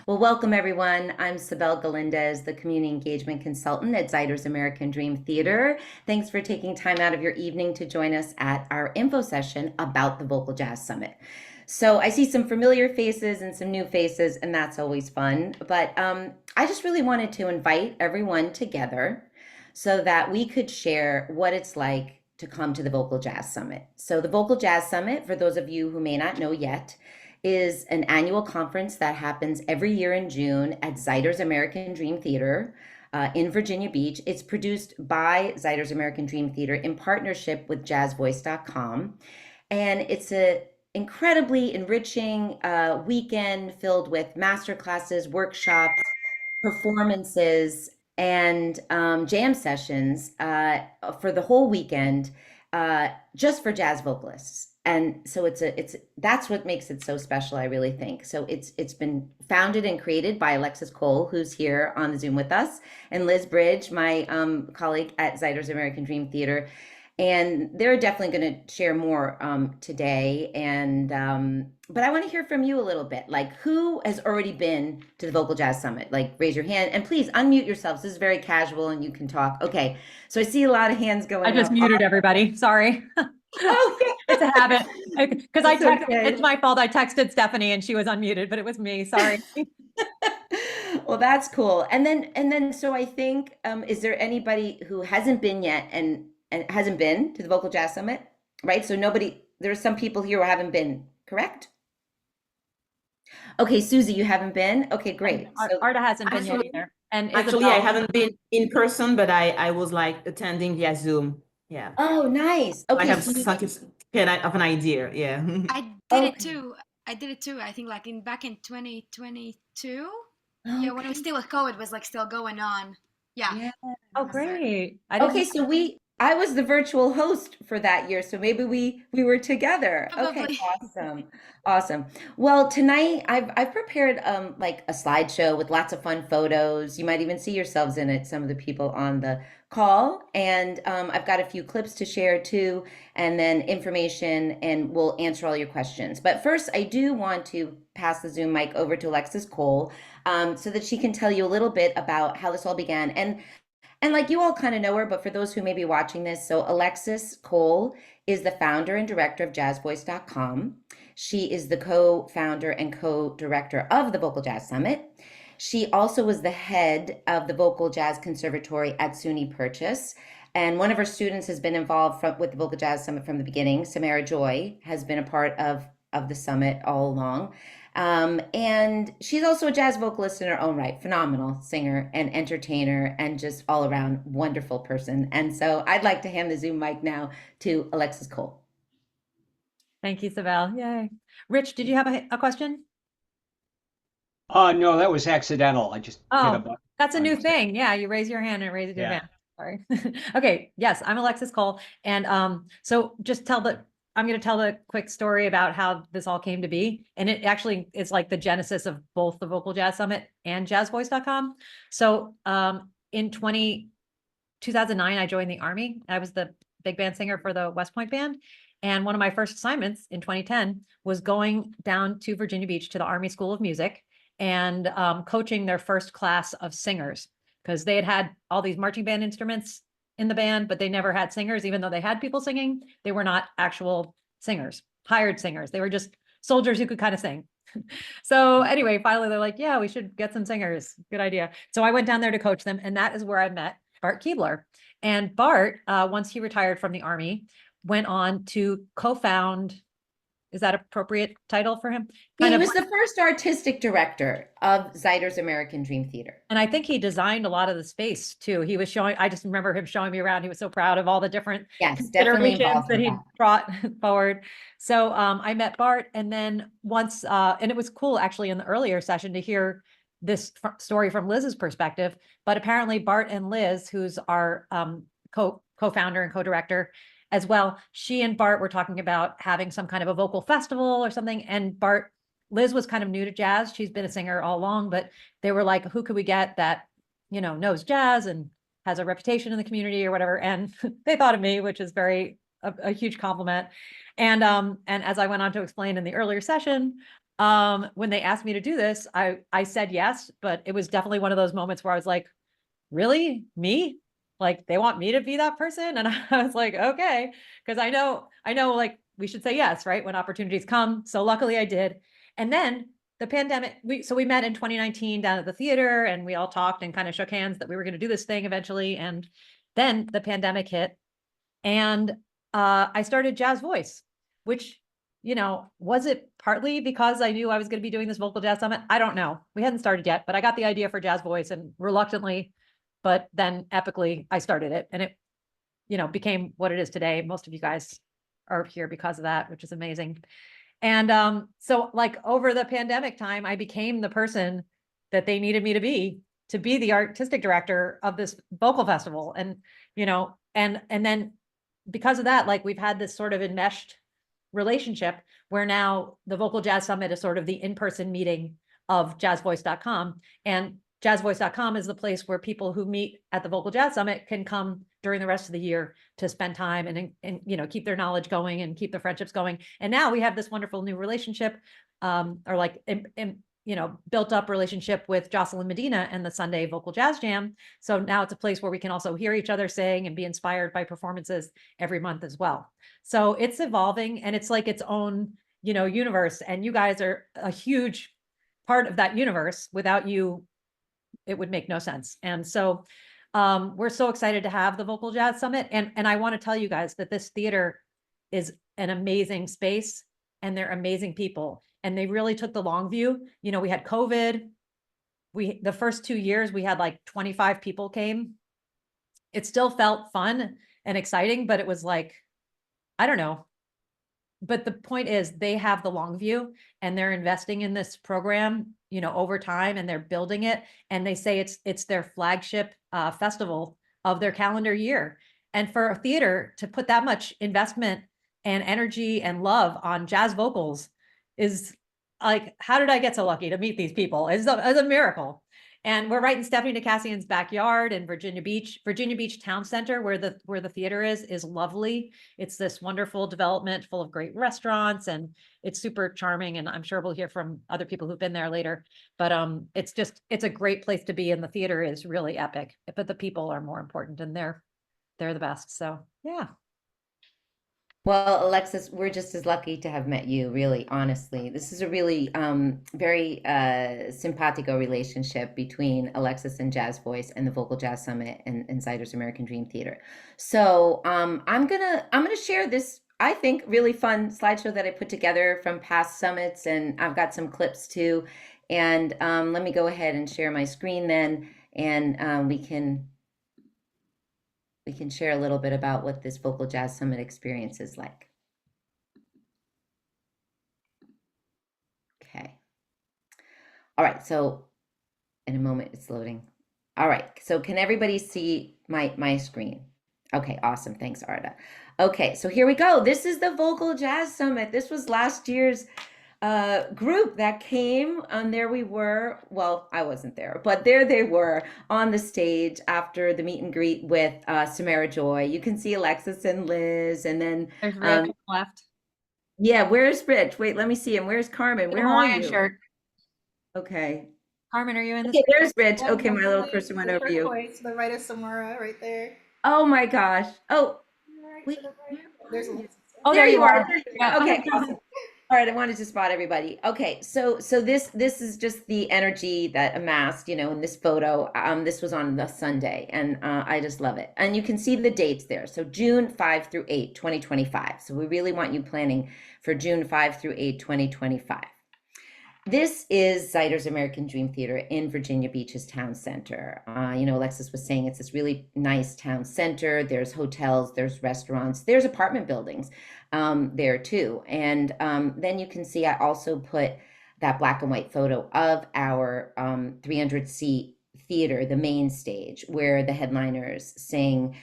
Well, welcome everyone. I'm Sibel Galindez, the Community Engagement Consultant at Zyder's American Dream Theater. Thanks for taking time out of your evening to join us at our info session about the Vocal Jazz Summit. So I see some familiar faces and some new faces, and that's always fun. But I just really wanted to invite everyone together so that we could share what it's like to come to the Vocal Jazz Summit. So the Vocal Jazz Summit, for those of you who may not know yet, is an annual conference that happens every year in June at Zyder's American Dream Theater in Virginia Beach. It's produced by Zyder's American Dream Theater in partnership with jazzvoice.com. And it's an incredibly enriching weekend filled with master classes, workshops, performances, and jam sessions for the whole weekend just for jazz vocalists. And so it's that's what makes it so special, I really think. So it's been founded and created by Alexis Cole, who's here on the Zoom with us, and Liz Bridge, my colleague at Zyder's American Dream Theater. And they're definitely going to share more today. And but I want to hear from you a little bit. Like, who has already been to the Vocal Jazz Summit? Like, raise your hand and please unmute yourselves. This is very casual and you can talk. Okay, so I see a lot of hands going I just up. muted everybody. Sorry. Oh, It's a habit. Because I texted, okay. it's my fault. I texted Stephanie and she was unmuted, but it was me. Sorry. Well, that's cool. And then so I think is there anybody who hasn't been yet and hasn't been to the Vocal Jazz Summit? Right? So nobody, there's some people here who haven't been, correct? Okay, Susie, you haven't been? Okay, great. So Arta hasn't been yet Actually, either. And actually, I Isabel, haven't been in person, but I was like attending via Zoom. Yeah. oh, nice. I Okay, have so such a kind of an idea. Yeah. I did it okay. too. I did it too. I think like in back in 2022. Yeah, when it was Okay. still with COVID, was like still going on. Yeah. Yeah. oh, great. I didn't Okay, so I was the virtual host for that year, so maybe we were together. Okay, Probably. awesome. Awesome. Well, tonight I've prepared like a slideshow with lots of fun photos. You might even see yourselves in it, some of the people on the call. And I've got a few clips to share too, and then information, and we'll answer all your questions. But first, I do want to pass the Zoom mic over to Alexis Cole so that she can tell you a little bit about how this all began. And like you all kind of know her, but for those who may be watching this, so Alexis Cole is the founder and director of jazzvoice.com. She is the co-founder and co-director of the Vocal Jazz Summit. She also was the head of the Vocal Jazz Conservatory at SUNY Purchase. And one of her students has been involved with the Vocal Jazz Summit from the beginning. Samara Joy has been a part of the summit all along. And she's also a jazz vocalist in her own right, phenomenal singer and entertainer, and just all around wonderful person. And so I'd like to hand the Zoom mic now to Alexis Cole. Thank you, Sibel. Yay. Rich, did you have a question? No, that was accidental. I just hit a Oh, button. that's a new thing. Yeah, you raise your hand and raise your Yeah. hand. Sorry. Okay. Yes, I'm Alexis Cole. And so just I'm going to tell the quick story about how this all came to be. And it actually is like the genesis of both the Vocal Jazz Summit and jazzvoice.com. So in 2009, I joined the Army. I was the big band singer for the West Point Band. And one of my first assignments in 2010 was going down to Virginia Beach to the Army School of Music and coaching their first class of singers, because they had all these marching band instruments in the band, but they never had singers. Even though they had people singing, they were not actual singers, hired singers. They were just soldiers who could kind of sing. So anyway, finally they're like, yeah, we should get some singers. Good idea. So I went down there to coach them. And that is where I met Bart Keebler. And Bart, once he retired from the Army, went on to co-found, is that appropriate title for him? He was the first artistic director of Zyder's American Dream Theater. And I think he designed a lot of the space too. He was showing, I just remember him showing me around. He was so proud of all the different considerations that he brought forward. So I met Bart, and then once, and it was cool actually in the earlier session to hear this story from Liz's perspective, but apparently Bart and Liz, who's our co-founder and co-director as well, she and Bart were talking about having some kind of a vocal festival or something. And Liz was kind of new to jazz. She's been a singer all along, but they were like, who could we get that, knows jazz and has a reputation in the community or whatever? And they thought of me, which is very a huge compliment. And as I went on to explain in the earlier session, when they asked me to do this, I said yes, but it was definitely one of those moments where I was like, really? Me? Like they want me to be that person? And I was like, okay, because I know like we should say yes, right? When opportunities come. So luckily I did. And then the pandemic, we met in 2019 down at the theater and we all talked and kind of shook hands that we were going to do this thing eventually. And then the pandemic hit and I started Jazz Voice, which, was it partly because I knew I was going to be doing this vocal jazz summit? I don't know. We hadn't started yet, but I got the idea for Jazz Voice and reluctantly, but then epically I started it and it, became what it is today. Most of you guys are here because of that, which is amazing. And so like over the pandemic time, I became the person that they needed me to be the artistic director of this vocal festival. And, and then because of that, like we've had this sort of enmeshed relationship where now the Vocal Jazz Summit is sort of the in-person meeting of jazzvoice.com. And jazzvoice.com is the place where people who meet at the Vocal Jazz Summit can come during the rest of the year to spend time and keep their knowledge going and keep the friendships going. And now we have this wonderful new relationship, or like built up relationship with Jocelyn Medina and the Sunday Vocal Jazz Jam. So now it's a place where we can also hear each other sing and be inspired by performances every month as well. So it's evolving and it's like its own, universe. And you guys are a huge part of that universe. Without you, it would make no sense. And so we're so excited to have the Vocal Jazz Summit. And I want to tell you guys that this theater is an amazing space and they're amazing people. And they really took the long view. We had COVID. The first 2 years we had like 25 people came. It still felt fun and exciting, but it was like, I don't know. But the point is they have the long view and they're investing in this program, over time and they're building it. And they say it's their flagship festival of their calendar year. And for a theater to put that much investment and energy and love on jazz vocals is like, how did I get so lucky to meet these people? It's a miracle. And we're right in Stephanie DeCassian's backyard in Virginia Beach. Virginia Beach Town Center, where the theater is lovely. It's this wonderful development full of great restaurants, and it's super charming. And I'm sure we'll hear from other people who've been there later. But it's a great place to be, and the theater is really epic. But the people are more important, and they're the best. So yeah. Well, Alexis, we're just as lucky to have met you, really, honestly. This is a really very simpatico relationship between Alexis and Jazz Voice and the Vocal Jazz Summit and Ziders American Dream Theater. So I'm gonna share this, I think, really fun slideshow that I put together from past summits, and I've got some clips too. And let me go ahead and share my screen then, and we can share a little bit about what this Vocal Jazz Summit experience is like. Okay. All right, so in a moment it's loading. All right, so can everybody see my screen? Okay, awesome, thanks Arda. Okay, so here we go. This is the Vocal Jazz Summit. This was last year's group that came, and there we were. Well, I wasn't there, but there they were on the stage after the meet and greet with Samara Joy. You can see Alexis and Liz, and then There's Rick left. Yeah, where's Rich? Wait, let me see him. Where's Carmen? Where are you? Shirt. Okay. Carmen, are you in this? Okay, there's Rich. Okay, my little person went over you. The right of Samara, right there. Oh my gosh. Oh, wait. There's a Oh, there you are. Yeah. Okay, awesome. All right, I wanted to spot everybody. Okay, so this is just the energy that amassed, in this photo. This was on the Sunday, and I just love it. And you can see the dates there. So June 5 through 8, 2025. So we really want you planning for June 5 through 8, 2025. This is Ziders American Dream Theater in Virginia Beach's town center. Alexis was saying it's this really nice town center. There's hotels, there's restaurants, there's apartment buildings there too. And then you can see I also put that black and white photo of our 300-seat theater, the main stage, where the headliners sing.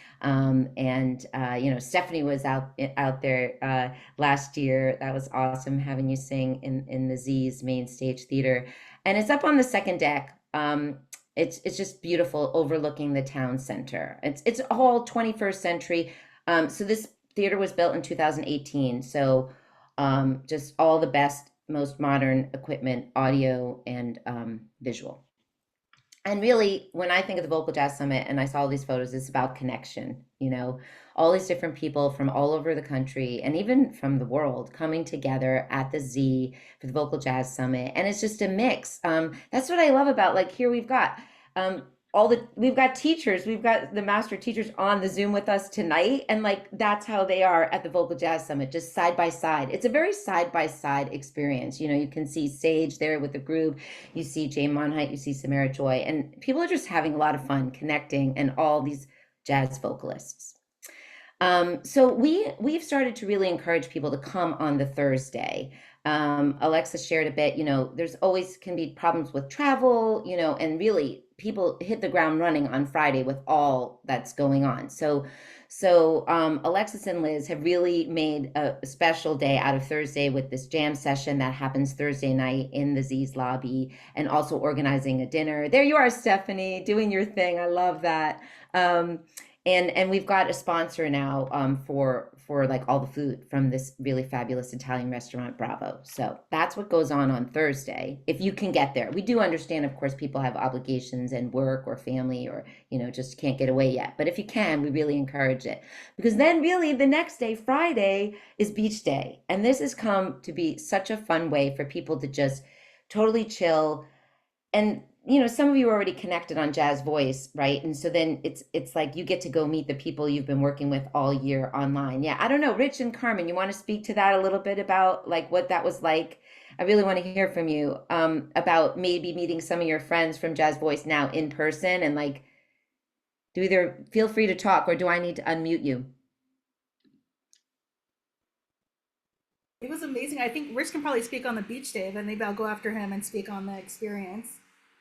Stephanie was out there last year. That was awesome having you sing in the Z's main stage theater. And it's up on the second deck. It's just beautiful, overlooking the town center. It's all 21st century. So this theater was built in 2018, so just all the best, most modern equipment, audio and visual. And really, when I think of the Vocal Jazz Summit and I saw all these photos, it's about connection, all these different people from all over the country and even from the world coming together at the Z for the Vocal Jazz Summit. And it's just a mix. That's what I love about, like, here we've got we've got teachers, we've got the master teachers on the Zoom with us tonight. And like, that's how they are at the Vocal Jazz Summit, just side by side. It's a very side by side experience. You can see Sage there with the group, you see Jane Monheit, you see Samara Joy, and people are just having a lot of fun connecting, and all these jazz vocalists. So we've started to really encourage people to come on the Thursday. Alexis shared a bit, there's always can be problems with travel, and really people hit the ground running on Friday with all that's going on. So Alexis and Liz have really made a special day out of Thursday with this jam session that happens Thursday night in the Z's lobby, and also organizing a dinner. There you are, Stephanie, doing your thing. I love that. And we've got a sponsor now for like all the food from this really fabulous Italian restaurant, Bravo. So that's what goes on Thursday, if you can get there. We do understand, of course, people have obligations and work or family, or just can't get away yet. But if you can, we really encourage it, because then really the next day, Friday, is beach day, and this has come to be such a fun way for people to just totally chill. And some of you are already connected on Jazz Voice, right? And so then it's like you get to go meet the people you've been working with all year online. Yeah, I don't know, Rich and Carmen, you want to speak to that a little bit about like what that was like? I really want to hear from you about maybe meeting some of your friends from Jazz Voice now in person, and like, do either feel free to talk, or do I need to unmute you? It was amazing. I think Rich can probably speak on the beach day, but maybe I'll go after him and speak on the experience.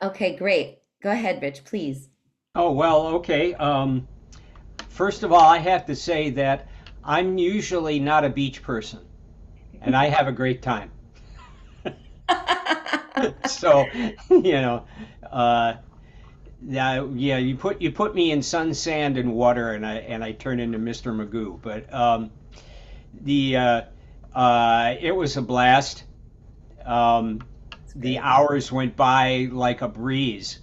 Okay, great. Go ahead, Rich, please. Oh, well, okay. First of all, I have to say that I'm usually not a beach person, and I have a great time. So, yeah, you put me in sun, sand, and water, and I turn into Mr. Magoo. But it was a blast. The hours went by like a breeze,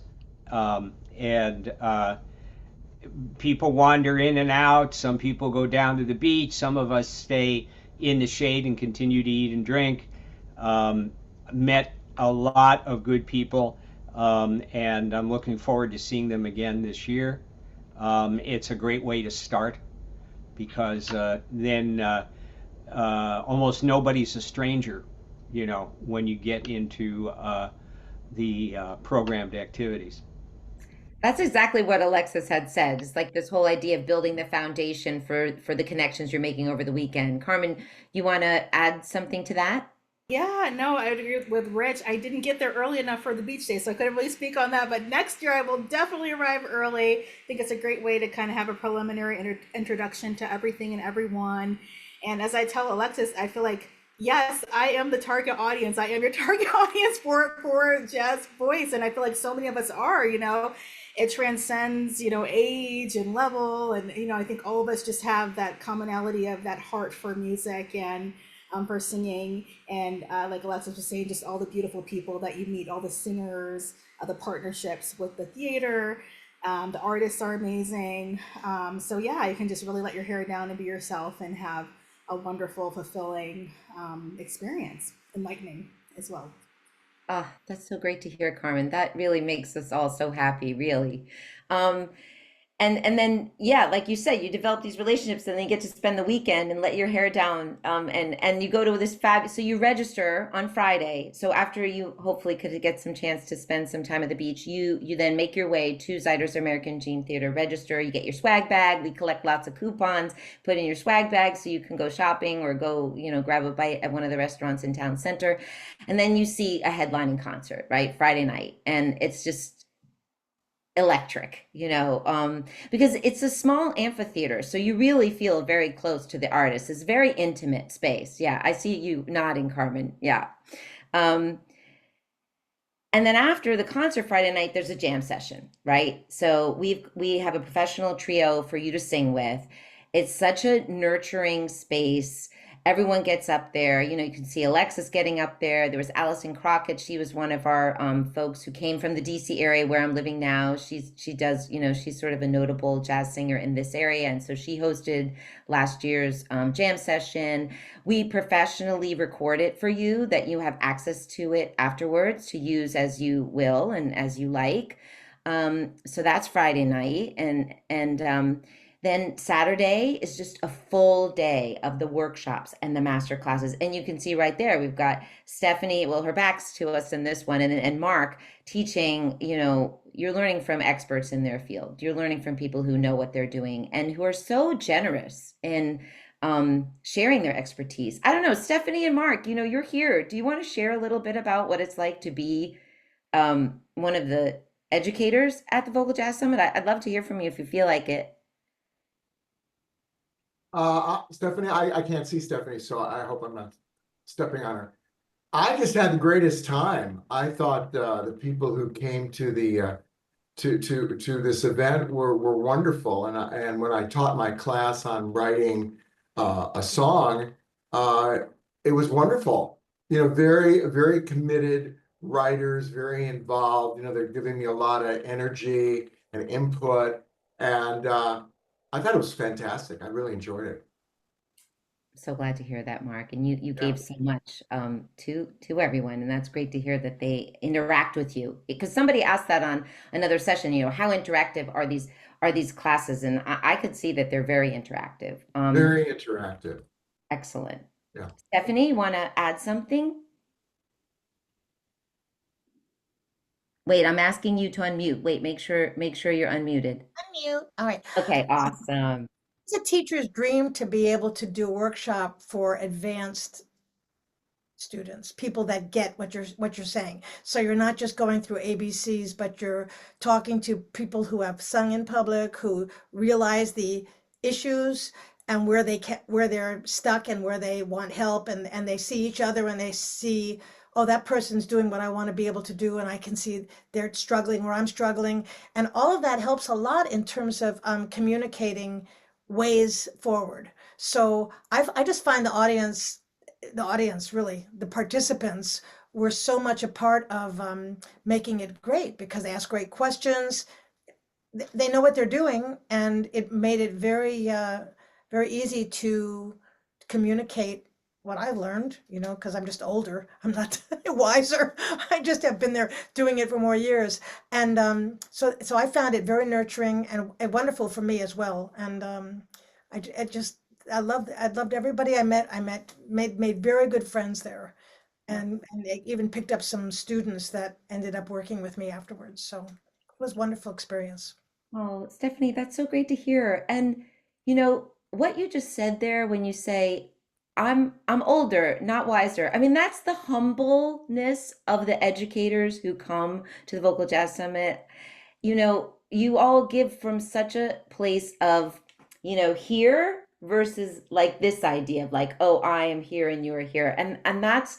and people wander in and out. Some people go down to the beach. Some of us stay in the shade and continue to eat and drink. Met a lot of good people, and I'm looking forward to seeing them again this year. It's a great way to start, because then almost nobody's a stranger, when you get into the programmed activities. That's exactly what Alexis had said. It's like this whole idea of building the foundation for the connections you're making over the weekend. Carmen, you want to add something to that? Yeah, no, I would agree with Rich. I didn't get there early enough for the beach day, so I couldn't really speak on that. But next year, I will definitely arrive early. I think it's a great way to kind of have a preliminary introduction to everything and everyone. And as I tell Alexis, I feel like, yes, I am the target audience. I am your target audience for Jazz Voice. And I feel like so many of us are, it transcends, age and level. And, I think all of us just have that commonality of that heart for music and for singing. And like Alexis was saying, just all the beautiful people that you meet, all the singers, the partnerships with the theater. The artists are amazing. So yeah, you can just really let your hair down and be yourself and have a wonderful, fulfilling experience, enlightening as well. Ah, that's so great to hear, Carmen. That really makes us all so happy, really. And then, yeah, like you said, you develop these relationships, and then you get to spend the weekend and let your hair down. And you go to this so you register on Friday. So after you hopefully could get some chance to spend some time at the beach, you then make your way to Ziders American Dream Theater, register, you get your swag bag. We collect lots of coupons, put in your swag bag so you can go shopping or go, grab a bite at one of the restaurants in town center. And then you see a headlining concert, right? Friday night. And it's just electric, because it's a small amphitheater, so you really feel very close to the artist. It's a very intimate space. Yeah, I see you nodding, Carmen. Yeah. And then after the concert Friday night, there's a jam session, right? So we have a professional trio for you to sing with. It's such a nurturing space. Everyone gets up there. You know, you can see Alexis getting up there. There was Allison Crockett. She was one of our folks who came from the DC area where I'm living now. She does, you know, she's sort of a notable jazz singer in this area, and so she hosted last year's jam session. We professionally record it for you that you have access to it afterwards to use as you will and as you like. So that's Friday night, and then Saturday is just a full day of the workshops and the master classes. And you can see right there, we've got Stephanie, well, her back's to us in this one, and Mark teaching, you know, you're learning from experts in their field. You're learning from people who know what they're doing and who are so generous in sharing their expertise. I don't know, Stephanie and Mark, you know, you're here. Do you want to share a little bit about what it's like to be one of the educators at the Vocal Jazz Summit? I'd love to hear from you if you feel like it. Stephanie, I can't see Stephanie, so I hope I'm not stepping on her. I just had the greatest time. I thought the people who came to the to this event were wonderful, and when I taught my class on writing a song, it was wonderful. You know, very committed writers, very involved. You know, they're giving me a lot of energy and input, and I thought it was fantastic. I really enjoyed it. So glad to hear that, Mark. And you gave so much to everyone, and that's great to hear that they interact with you. Because somebody asked that on another session, you know, how interactive are these classes? And I could see that they're very interactive. Very interactive. Excellent. Yeah. Stephanie, you want to add something? Wait, I'm asking you to unmute. Wait, make sure you're unmuted. Unmute. All right. Okay, awesome. It's a teacher's dream to be able to do a workshop for advanced students, people that get what you're saying. So you're not just going through ABCs, but you're talking to people who have sung in public, who realize the issues and where they're stuck and where they want help, and they see each other and they see, oh, that person's doing what I want to be able to do, and I can see they're struggling where I'm struggling. And all of that helps a lot in terms of communicating ways forward. So I just find the audience really, the participants were so much a part of making it great, because they ask great questions. They know what they're doing, and it made it very easy to communicate what I learned, you know, because I'm just older. I'm not wiser. I just have been there doing it for more years. And so I found it very nurturing and wonderful for me as well. And I loved everybody I met, made very good friends there. And they even picked up some students that ended up working with me afterwards. So it was a wonderful experience. Oh, Stephanie, that's so great to hear. And you know, what you just said there when you say, I'm older, not wiser. I mean, that's the humbleness of the educators who come to the Vocal Jazz Summit. You know, you all give from such a place of, you know, here versus like this idea of like, oh, I am here and you're here. And that's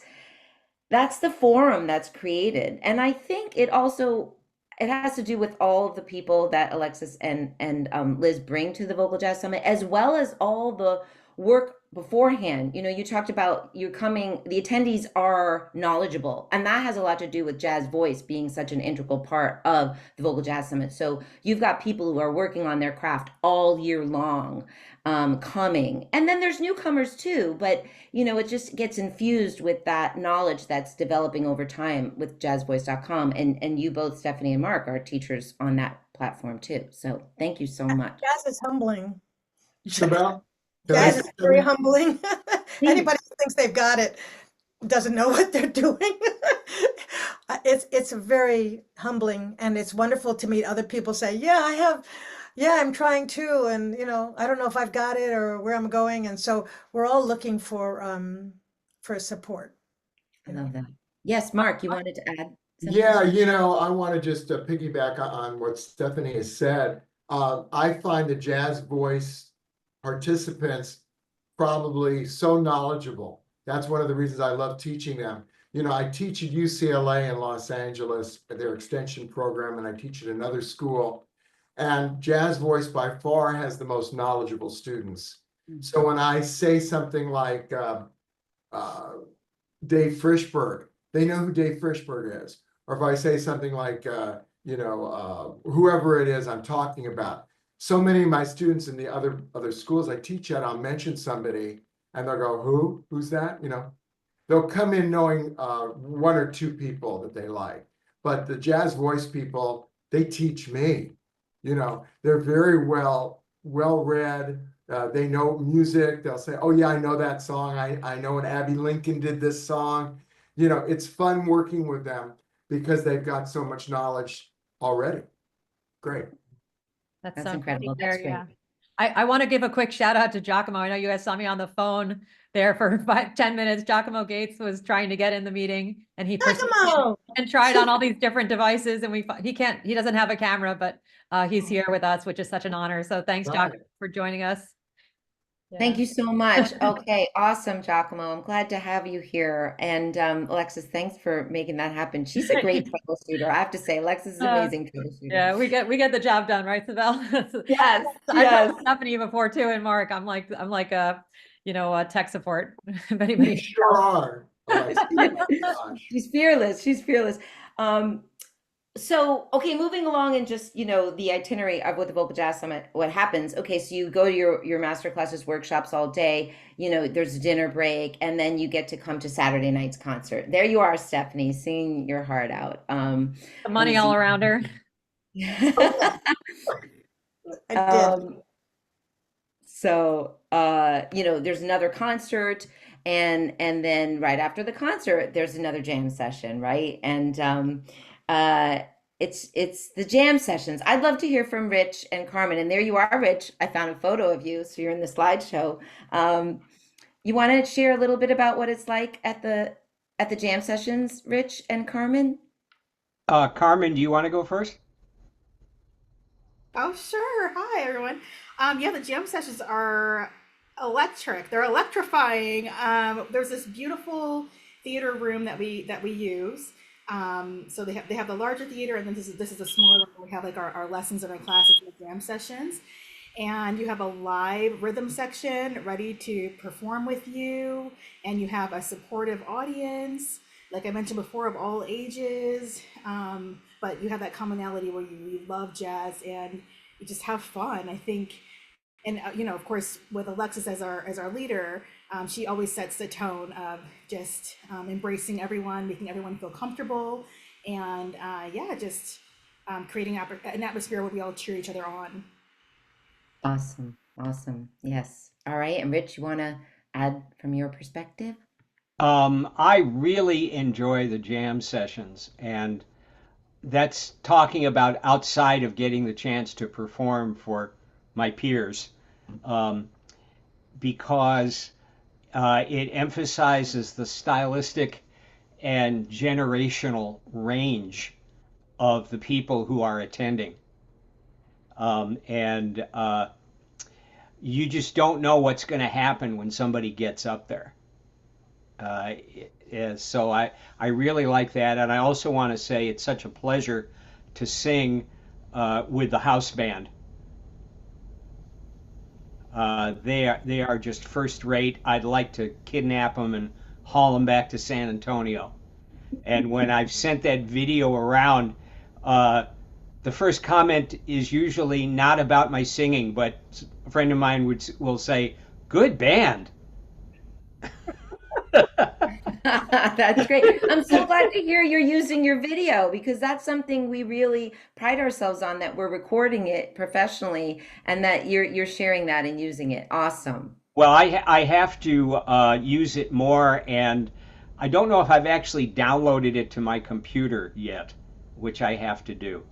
the forum that's created. And I think it has to do with all of the people that Alexis and Liz bring to the Vocal Jazz Summit, as well as all the work beforehand. You know, you talked about the attendees are knowledgeable, and that has a lot to do with jazz voice being such an integral part of the Vocal Jazz Summit. So you've got people who are working on their craft all year long, coming. And then there's newcomers too, but you know, it just gets infused with that knowledge that's developing over time with jazzvoice.com. And you both, Stephanie and Mark, are teachers on that platform too. So thank you so much. Jazz is humbling. Shabelle? Jazz is very humbling. Anybody who thinks they've got it doesn't know what they're doing. It's very humbling, and it's wonderful to meet other people say, yeah, I'm trying too, and you know, I don't know if I've got it or where I'm going, and so we're all looking for support. I love that. Yes, Mark, you wanted to add something? Yeah, you know, I want to just piggyback on what Stephanie has said. I find the Jazz Voice participants probably so knowledgeable. That's one of the reasons I love teaching them. You know, I teach at UCLA in Los Angeles, their extension program, and I teach at another school. And jazz voice by far has the most knowledgeable students. Mhm. So when I say something like Dave Frischberg, they know who Dave Frischberg is. Or if I say something like, whoever it is I'm talking about. So many of my students in the other schools I teach at, I'll mention somebody and they'll go, who? Who's that? They'll come in knowing one or two people that they like. But the jazz voice people, they teach me. They're very well read. They know music. They'll say, oh yeah, I know that song. I know when Abby Lincoln did this song. It's fun working with them because they've got so much knowledge already. Great. That's so incredible. great there, That's great. yeah. I want to give a quick shout out to Giacomo. I know you guys saw me on the phone there for 10 minutes. Giacomo Gates was trying to get in the meeting and he persisted Giacomo! and tried on all these different devices and he doesn't have a camera, but he's here with us, which is such an honor. So thanks, Right. Giacomo, for joining us. Thank Yeah. you so much. Okay, awesome, Giacomo. I'm glad to have you here. And Alexis, thanks for making that happen. She's a great troubleshooter. I have to say, Alexis is an amazing troubleshooter. Yeah, we get the job done, right, Sibel? Yes, I yes. told Stephanie before too, and Mark, I'm like a tech support. If anybody, You sure are. Alexis. Gosh. She's fearless. She's fearless. So, okay, moving along and just, the itinerary of what the Vocal Jazz Summit, what happens. Okay, so you go to your master classes, workshops all day, there's a dinner break, and then you get to come to Saturday night's concert. There you are, Stephanie, singing your heart out. the money all around her. I did. So, there's another concert and then right after the concert, there's another jam session, right? And it's the jam sessions. I'd love to hear from Rich and Carmen. And there you are, Rich. I found a photo of you, so you're in the slideshow. You want to share a little bit about what it's like at the jam sessions, Rich and Carmen? Carmen, do you want to go first? Oh, sure. Hi, everyone. Yeah, the jam sessions are electric. They're electrifying. There's this beautiful theater room that we use. So they have the larger theater, and then this is the smaller room where we have like our lessons and our classes and the jam sessions. And you have a live rhythm section ready to perform with you, and you have a supportive audience, like I mentioned before, of all ages. But you have that commonality where you love jazz and you just have fun, I think. And of course, with Alexis as our leader, she always sets the tone of just embracing everyone, making everyone feel comfortable, and just creating an atmosphere where we all cheer each other on. Awesome. Yes. All right. And Rich, you want to add from your perspective? I really enjoy the jam sessions, and that's talking about outside of getting the chance to perform for my peers, because it emphasizes the stylistic and generational range of the people who are attending. And you just don't know what's going to happen when somebody gets up there. So I really like that. And I also want to say it's such a pleasure to sing with the house band. They are just first rate. I'd like to kidnap them and haul them back to San Antonio. And when I've sent that video around, the first comment is usually not about my singing, but a friend of mine will say, "Good band." That's great. I'm so glad to hear you're using your video, because that's something we really pride ourselves on, that we're recording it professionally and that you're sharing that and using it. Awesome. Well, I have to use it more, and I don't know if I've actually downloaded it to my computer yet, which I have to do.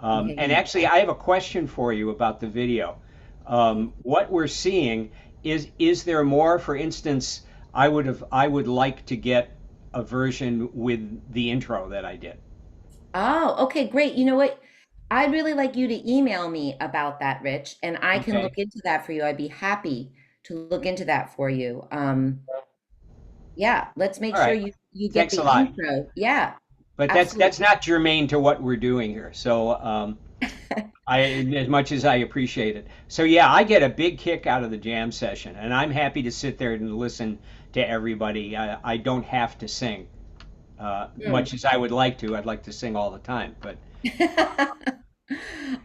Okay. And actually, I have a question for you about the video. What we're seeing is there more? For instance, I would like to get a version with the intro that I did. Oh, okay, great. You know what? I'd really like you to email me about that, Rich, and I can Okay. look into that for you. I'd be happy to look into that for you. Yeah, let's make All sure right. you get Thanks the a lot. intro. Yeah, But absolutely. that's not germane to what we're doing here. So As much as I appreciate it. So yeah, I get a big kick out of the jam session, and I'm happy to sit there and listen to everybody. I don't have to sing, much as I would like to. I'd like to sing all the time, but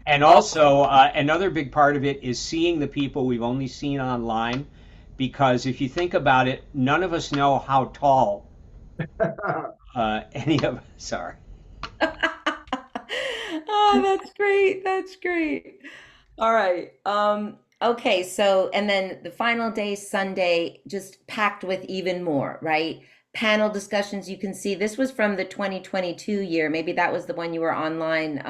and also another big part of it is seeing the people we've only seen online, because if you think about it, none of us know how tall any of us are. Oh, that's great. That's great. All right. Okay, so and then the final day, Sunday, just packed with even more, right? Panel discussions. You can see this was from the 2022 year. Maybe that was the one you were online,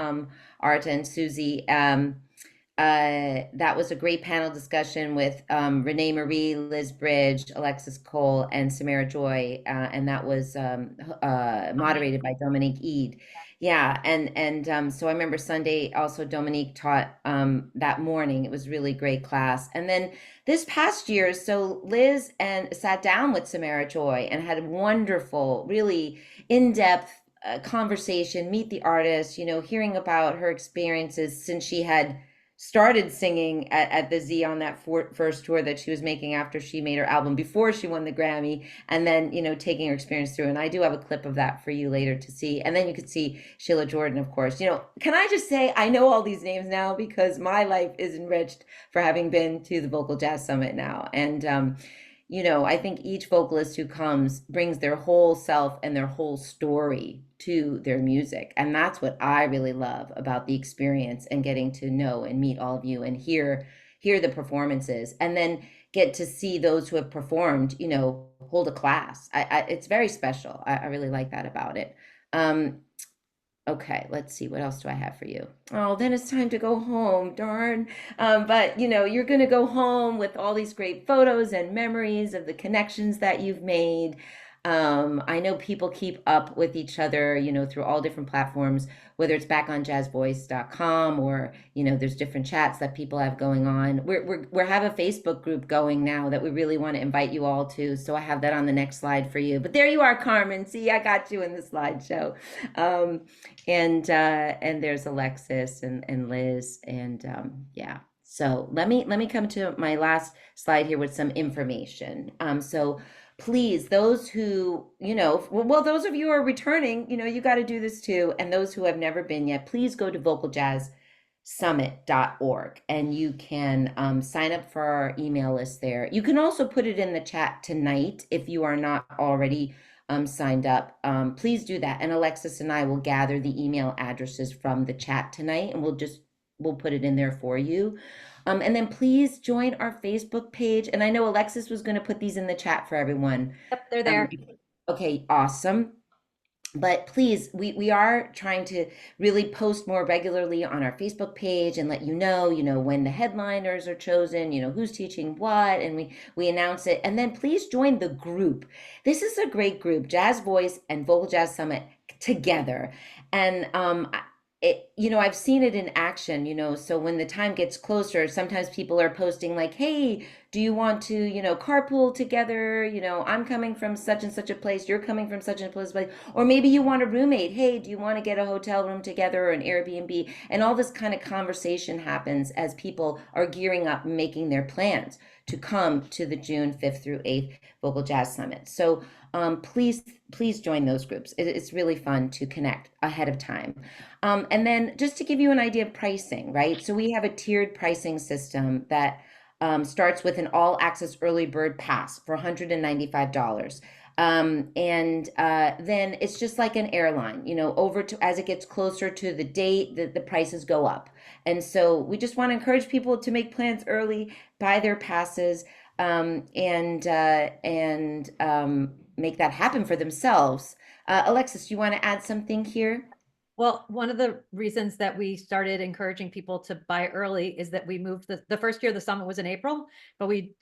Art and Susie. That was a great panel discussion with Renee Marie, Liz Bridge, Alexis Cole, and Samara Joy, and that was moderated by Dominique Eade. Yeah, and so I remember Sunday also Dominique taught that morning. It was really great class. And then this past year, so Liz and sat down with Samara Joy and had a wonderful, really in-depth conversation, meet the artist, hearing about her experiences since she had started singing at the Z on that first tour that she was making after she made her album before she won the Grammy, and then taking her experience through. And I do have a clip of that for you later to see. And then you could see Sheila Jordan, of course. Can I just say I know all these names now because my life is enriched for having been to the Vocal Jazz Summit now. And I think each vocalist who comes brings their whole self and their whole story to their music. And that's what I really love about the experience and getting to know and meet all of you and hear the performances, and then get to see those who have performed, hold a class. It's very special. I really like that about it. Okay, let's see. What else do I have for you? Oh, then it's time to go home, darn. But you're going to go home with all these great photos and memories of the connections that you've made. I know people keep up with each other, through all different platforms, whether it's back on jazzvoice.com or, there's different chats that people have going on. We have a Facebook group going now that we really want to invite you all to. So I have that on the next slide for you. But there you are, Carmen. See, I got you in the slideshow. And there's Alexis and Liz and yeah. So let me come to my last slide here with some information. So please, those who, those of you who are returning, you got to do this too. And those who have never been yet, please go to vocaljazzsummit.org and you can sign up for our email list there. You can also put it in the chat tonight if you are not already signed up. Please do that. And Alexis and I will gather the email addresses from the chat tonight and we'll put it in there for you. And then please join our Facebook page. And I know Alexis was going to put these in the chat for everyone. Yep, they're there. Okay, awesome. But please, we are trying to really post more regularly on our Facebook page and let you know, when the headliners are chosen, who's teaching what, and we announce it. And then please join the group. This is a great group, Jazz Voice and Vocal Jazz Summit together. And I've seen it in action, so when the time gets closer, sometimes people are posting like, hey, do you want to, carpool together? I'm coming from such and such a place, you're coming from such and such a place, or maybe you want a roommate. Hey, do you want to get a hotel room together or an Airbnb? And all this kind of conversation happens as people are gearing up and making their plans to come to the June 5th through 8th Vocal Jazz Summit. So please join those groups. It's really fun to connect ahead of time. And then just to give you an idea of pricing, right? So we have a tiered pricing system that starts with an all access early bird pass for $195. Then it's just like an airline, as it gets closer to the date, the prices go up. And so we just want to encourage people to make plans early, buy their passes, and make that happen for themselves. Alexis, you want to add something here? Well, one of the reasons that we started encouraging people to buy early is that we moved the first year the summit was in April, but we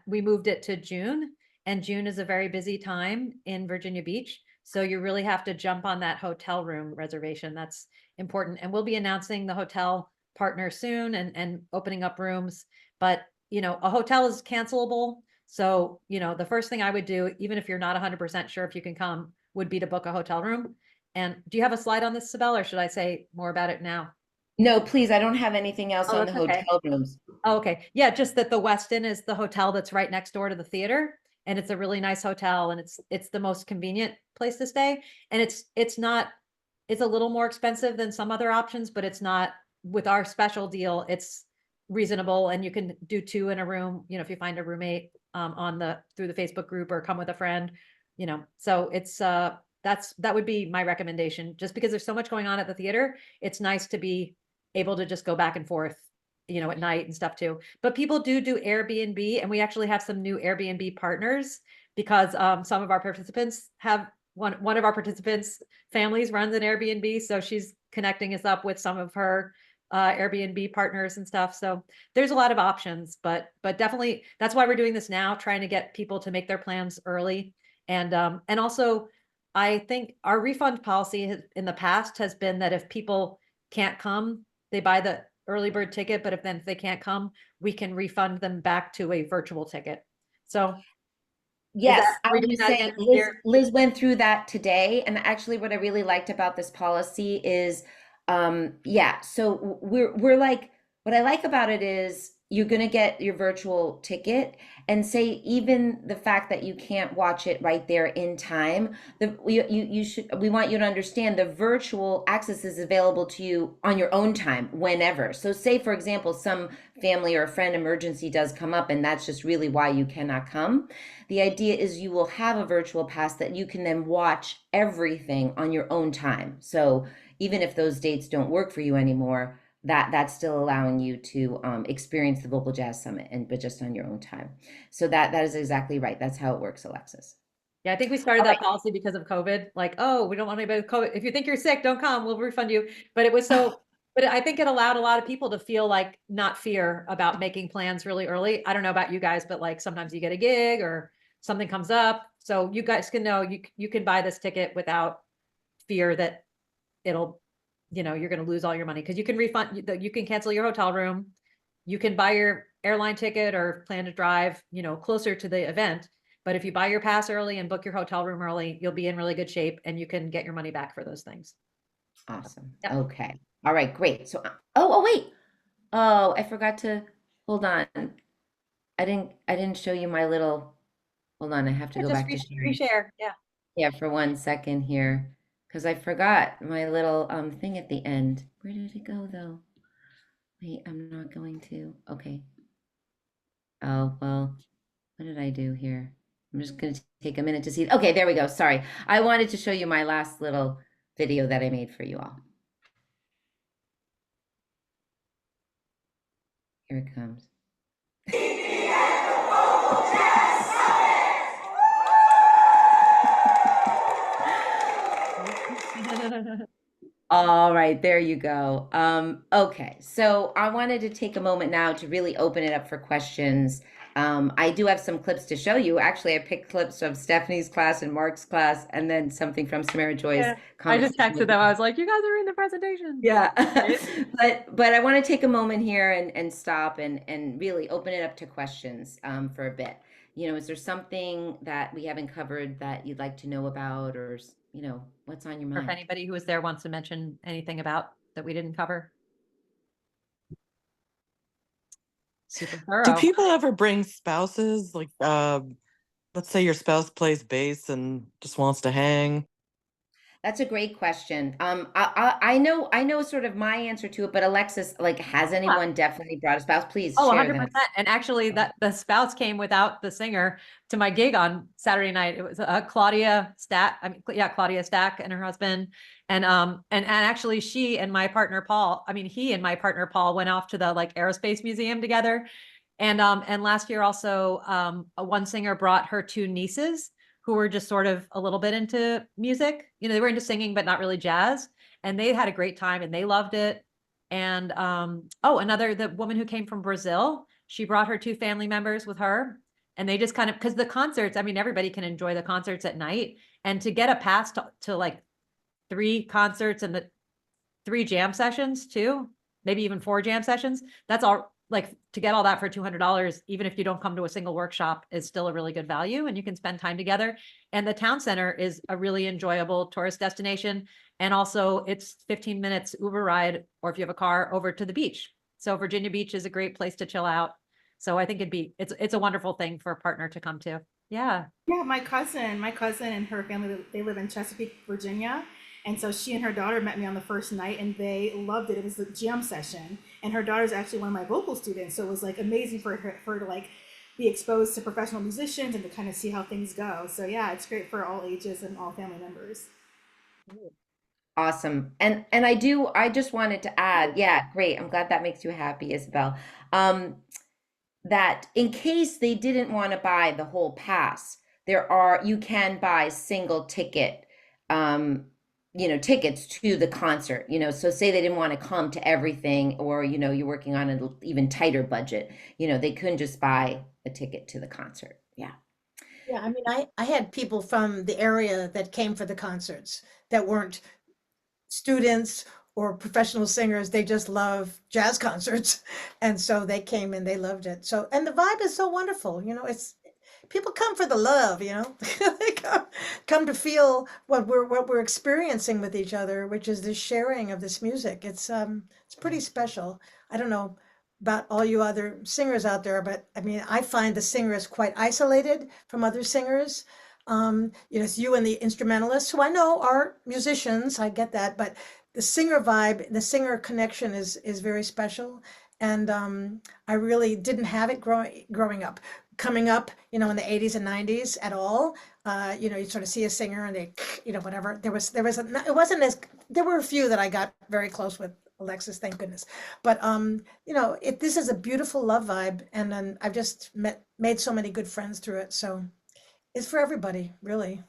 moved it to June, and June is a very busy time in Virginia Beach. So you really have to jump on that hotel room reservation. That's important. And we'll be announcing the hotel partner soon and opening up rooms. But, a hotel is cancelable. So, the first thing I would do, even if you're not 100% sure if you can come, would be to book a hotel room. And do you have a slide on this, Sibel, or should I say more about it now? No, please, I don't have anything else Oh, on the that's okay. hotel rooms. Oh, okay. Yeah, just that the Westin is the hotel that's right next door to the theater, and it's a really nice hotel, and it's the most convenient place to stay. And it's not it's a little more expensive than some other options, but it's not with our special deal, it's reasonable, and you can do two in a room, if you find a roommate on the through the Facebook group or come with a friend, So it's that would be my recommendation. Just because there's so much going on at the theater, it's nice to be able to just go back and forth at night and stuff too. But people do Airbnb, and we actually have some new Airbnb partners because some of our participants have one of our participants' families runs an Airbnb, so she's connecting us up with some of her Airbnb partners and stuff. So there's a lot of options, but definitely that's why we're doing this now, trying to get people to make their plans early. And also I think our refund policy in the past has been that if people can't come, they buy the early bird ticket, but if they can't come, we can refund them back to a virtual ticket. So Yes, I are we was doing just that saying, again this Liz, year? Liz went through that today, and actually, what I really liked about this policy is, yeah. So we're like, what I like about it is you're gonna get your virtual ticket, and say even the fact that you can't watch it right there in time, we want you to understand the virtual access is available to you on your own time whenever. So say for example, some family or a friend emergency does come up, and that's just really why you cannot come. The idea is you will have a virtual pass that you can then watch everything on your own time. So even if those dates don't work for you anymore, that's still allowing you to experience the Vocal Jazz Summit, but just on your own time. So that is exactly right. That's how it works, Alexis. Yeah, I think we started All that right. policy because of COVID. Like, oh, we don't want anybody with COVID. If you think you're sick, don't come. We'll refund you. But it was so, but I think it allowed a lot of people to feel like not fear about making plans really early. I don't know about you guys, but like sometimes you get a gig or something comes up. So you guys can know you can buy this ticket without fear that it'll, you're going to lose all your money, because you can refund, you can cancel your hotel room. You can buy your airline ticket or plan to drive, closer to the event. But if you buy your pass early and book your hotel room early, you'll be in really good shape and you can get your money back for those things. Awesome. Yeah. Okay. All right, great. So, oh, wait. Oh, I forgot to, hold on. I didn't show you my little, hold on, I have to go Just back to sharing. reshare. Yeah. Yeah, for 1 second here, because I forgot my little thing at the end. Where did it go though? Wait, I'm not going to. Okay. Oh, well, what did I do here? I'm just going to take a minute to see. Okay, there we go. Sorry. I wanted to show you my last little video that I made for you all. Here it comes. All right, there you go. Okay, so I wanted to take a moment now to really open it up for questions. I do have some clips to show you. Actually, I picked clips of Stephanie's class and Mark's class, and then something from Samara Joy's Yeah, I just conversation texted with them. I was like, you guys are in the presentation. Yeah. Right? But I want to take a moment here and stop and really open it up to questions for a bit. Is there something that we haven't covered that you'd like to know about, or what's on your Or if mind? anybody who was there wants to mention anything about that we didn't cover. Super Do thorough. people ever bring spouses? Like, let's say your spouse plays bass and just wants to hang. That's a great question. I know sort of my answer to it, but Alexis, like, has anyone definitely brought a spouse? Please Oh, share 100%. that. And actually that the spouse came without the singer to my gig on Saturday night. It was Claudia Stack. Claudia Stack and her husband. And actually he and my partner Paul went off to the like aerospace museum together. And last year also, one singer brought her two nieces who were just sort of a little bit into music. They were into singing, but not really jazz. And they had a great time and they loved it. And the woman who came from Brazil, she brought her two family members with her. And they just kind of, because the concerts, everybody can enjoy the concerts at night. And to get a pass to like 3 concerts and the 3 jam sessions too, maybe even 4 jam sessions, that's all like to get all that for $200, even if you don't come to a single workshop, is still a really good value, and you can spend time together. And the town center is a really enjoyable tourist destination. And also it's 15 minutes Uber ride, or if you have a car, over to the beach. So Virginia Beach is a great place to chill out. So I think it's a wonderful thing for a partner to come to. Yeah. Yeah, my cousin and her family, they live in Chesapeake, Virginia. And so she and her daughter met me on the first night and they loved it. It was a jam session. And her daughter's actually one of my vocal students. So it was like amazing for her to like be exposed to professional musicians and to kind of see how things go. So yeah, it's great for all ages and all family members. Awesome. And I just wanted to add, yeah, great. I'm glad that makes you happy, Isabel. That in case they didn't want to buy the whole pass, you can buy single ticket tickets to the concert, so say they didn't want to come to everything, or, you're working on an even tighter budget, they couldn't just buy a ticket to the concert. Yeah. Yeah, I mean, I had people from the area that came for the concerts that weren't students or professional singers. They just love jazz concerts. And so they came and they loved it. So, and the vibe is so wonderful. It's people come for the love, they come to feel what we're experiencing with each other, which is the sharing of this music. It's pretty special. I don't know about all you other singers out there, but I mean, I find the singers quite isolated from other singers. It's you and the instrumentalists, who I know are musicians, I get that, but the singer vibe, the singer connection is very special. And I really didn't have it growing up. Coming up, in the 80s and 90s at all, you sort of see a singer and they, whatever. There were a few that I got very close with, Alexis, thank goodness. But this is a beautiful love vibe, and then I've just made so many good friends through it. So it's for everybody, really.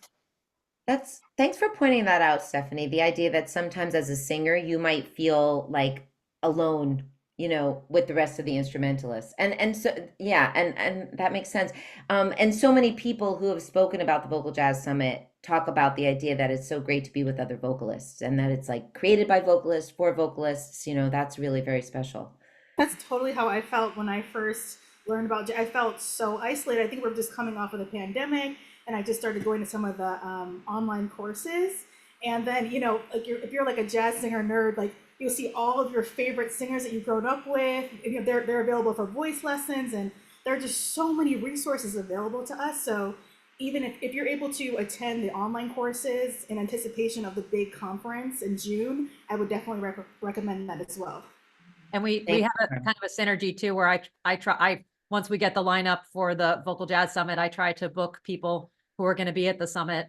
Thanks for pointing that out, Stephanie. The idea that sometimes as a singer, you might feel like alone, with the rest of the instrumentalists. And so, yeah, and that makes sense. And so many people who have spoken about the Vocal Jazz Summit talk about the idea that it's so great to be with other vocalists, and that it's like created by vocalists for vocalists. That's really very special. That's totally how I felt when I first learned about jazz. I felt so isolated. I think we're just coming off of the pandemic, and I just started going to some of the online courses. And then, if you're like a jazz singer nerd, like you'll see all of your favorite singers that you've grown up with. They're available for voice lessons, and there are just so many resources available to us. So even if you're able to attend the online courses in anticipation of the big conference in June, I would definitely recommend that as well. And we have a kind of a synergy too, where I once we get the lineup for the Vocal Jazz Summit, I try to book people who are going to be at the summit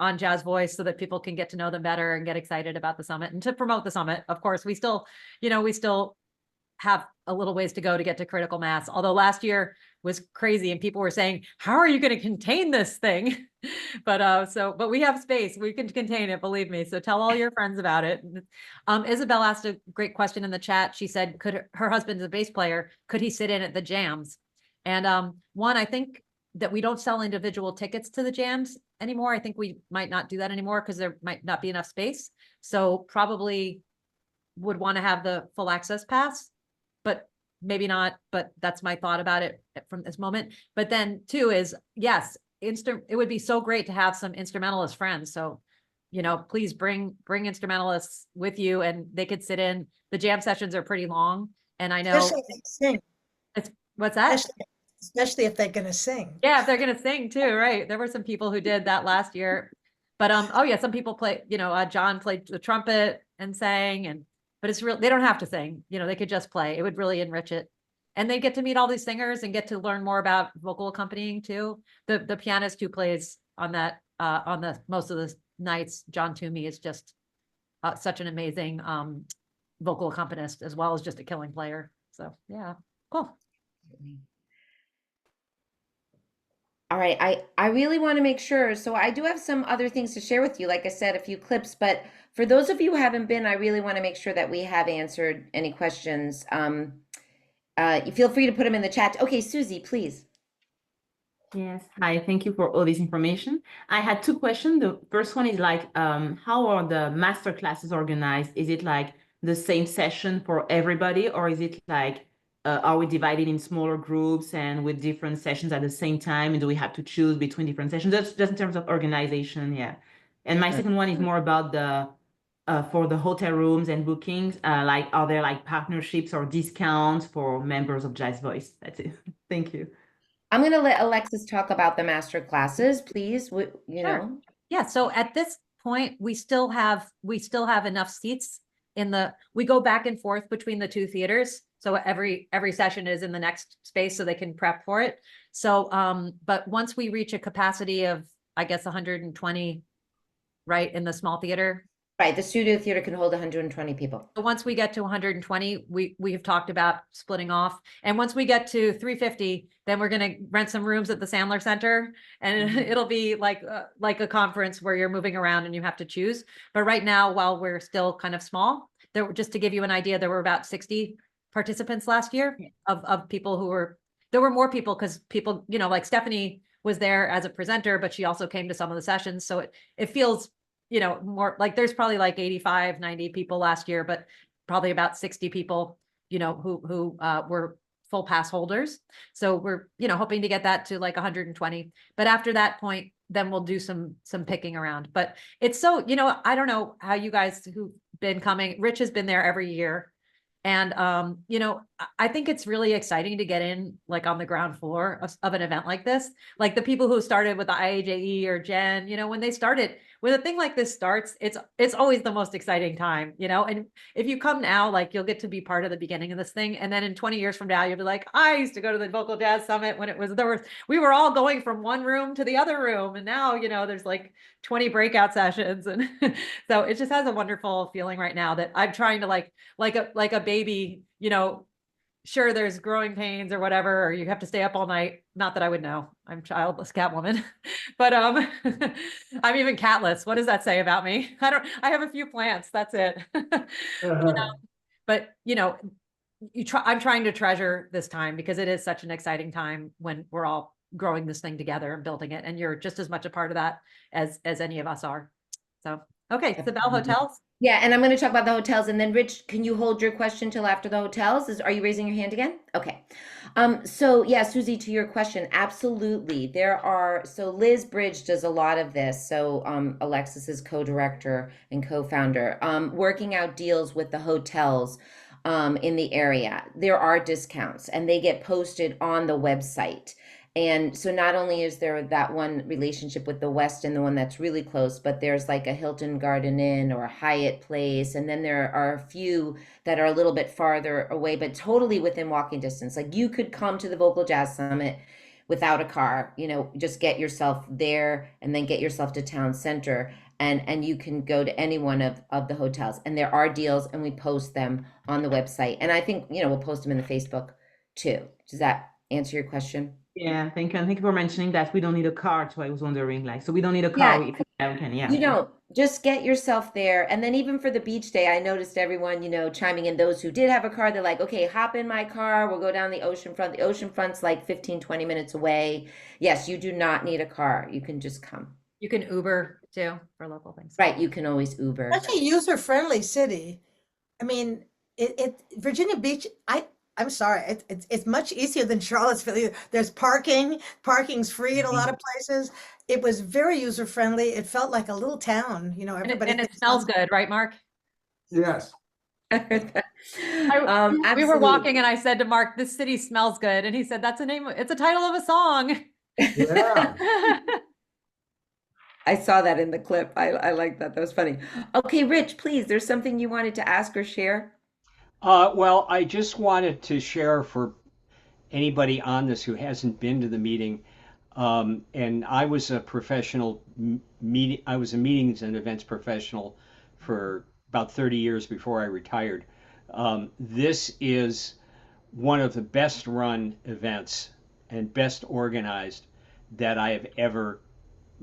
on Jazz Voice, so that people can get to know them better and get excited about the summit, and to promote the summit. Of course, we still have a little ways to go to get to critical mass. Although last year was crazy and people were saying, how are you going to contain this thing? But we have space. We can contain it, believe me. So tell all your friends about it. Isabel asked a great question in the chat. She said, her husband's a bass player, could he sit in at the jams? And I think that we don't sell individual tickets to the jams anymore. I think we might not do that anymore because there might not be enough space. So probably would want to have the full access pass, but maybe not. But that's my thought about it from this moment. But then too is, yes, it would be so great to have some instrumentalist friends. So, please bring instrumentalists with you, and they could sit in. The jam sessions are pretty long, and I know Especially if they sing. What's that? Especially if they're gonna sing. Yeah, if they're gonna sing too, right? There were some people who did that last year, but oh yeah, some people play. John played the trumpet and sang, but it's real. They don't have to sing. They could just play. It would really enrich it, and they get to meet all these singers and get to learn more about vocal accompanying too. The pianist who plays on that on the most of the nights, John Toomey, is just such an amazing vocal accompanist, as well as just a killing player. So yeah, cool. All right, I really want to make sure. So I do have some other things to share with you. Like I said, a few clips, but for those of you who haven't been, I really want to make sure that we have answered any questions. You feel free to put them in the chat. Okay, Susie, please. Yes, hi, thank you for all this information. I had two questions. The first one is like, how are the master classes organized? Is it like the same session for everybody, or is it like are we divided in smaller groups and with different sessions at the same time? And do we have to choose between different sessions? That's just in terms of organization, yeah. And my second one is more about the for the hotel rooms and bookings. Like, are there like partnerships or discounts for members of Jazz Voice? That's it. Thank you. I'm going to let Alexis talk about the master classes, please. You Sure. know. Yeah, so at this point, we still have enough seats in we go back and forth between the two theaters. So every session is in the next space so they can prep for it. So, but once we reach a capacity of, I guess, 120, right, in the small theater. Right, the studio theater can hold 120 people. So once we get to 120, we have talked about splitting off. And once we get to 350, then we're going to rent some rooms at the Sandler Center, and it'll be like a conference where you're moving around and you have to choose. But right now, while we're still kind of small, just to give you an idea, there were about 60 participants last year of people there were more people because people, like Stephanie was there as a presenter, but she also came to some of the sessions. So it feels, more like there's probably like 85, 90 people last year, but probably about 60 people, who were full pass holders. So we're, hoping to get that to like 120. But after that point, then we'll do some picking around. But it's so, I don't know how you guys who've been coming, Rich has been there every year. And, I think it's really exciting to get in like on the ground floor of an event like this. Like the people who started with the IAJE or Jen, when they started, when a thing like this starts, it's always the most exciting time, and if you come now, like you'll get to be part of the beginning of this thing. And then in 20 years from now, you'll be like, I used to go to the Vocal Jazz Summit when we were all going from one room to the other room. And now, there's like 20 breakout sessions. And so it just has a wonderful feeling right now that I'm trying to like a baby, sure, there's growing pains or whatever, or you have to stay up all night. Not that I would know. I'm childless Catwoman, but I'm even catless. What does that say about me? I have a few plants. That's it. But I'm trying to treasure this time because it is such an exciting time when we're all growing this thing together and building it. And you're just as much a part of that as any of us are. So, okay. Sibel, hotels. Yeah, and I'm going to talk about the hotels, and then Rich, can you hold your question till after the hotels? Are you raising your hand again? Okay. So yeah, Susie, to your question, absolutely. So Liz Bridge does a lot of this. So Alexis is co-director and co-founder, working out deals with the hotels in the area. There are discounts, and they get posted on the website. And so not only is there that one relationship with the Westin, the one that's really close, but there's like a Hilton Garden Inn or a Hyatt Place. And then there are a few that are a little bit farther away, but totally within walking distance. Like you could come to the Vocal Jazz Summit without a car, just get yourself there and then get yourself to town center. And you can go to any one of the hotels. And there are deals, and we post them on the website. And I think, we'll post them in the Facebook too. Does that answer your question? Yeah, thank you. And thank you for mentioning that we don't need a car. So I was wondering, so we don't need a car. Yeah. If we can, yeah. You don't. Just get yourself there. And then even for the beach day, I noticed everyone, chiming in. Those who did have a car, they're like, okay, hop in my car. We'll go down the oceanfront. The oceanfront's like 15, 20 minutes away. Yes, you do not need a car. You can just come. You can Uber too for local things. Right. You can always Uber. Such a user-friendly city. I mean, Virginia Beach, I'm sorry, it's much easier than Charlottesville. There's parking's free in a lot of places. It was very user-friendly. It felt like a little town, everybody. And it smells good, right, Mark? Yes. We were walking and I said to Mark, this city smells good. And he said, it's a title of a song. Yeah. I saw that in the clip. I like that. That was funny. Okay, Rich, please, there's something you wanted to ask or share? Well, I just wanted to share for anybody on this who hasn't been to the meeting, and I was a professional I was a meetings and events professional for about 30 years before I retired. This is one of the best run events and best organized that I have ever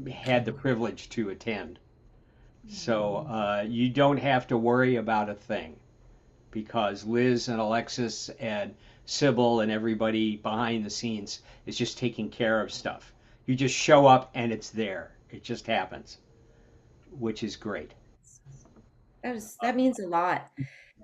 had the privilege to attend. So you don't have to worry about a thing, because Liz and Alexis and Sybil and everybody behind the scenes is just taking care of stuff. You just show up and it's there. It just happens, which is great. That means a lot.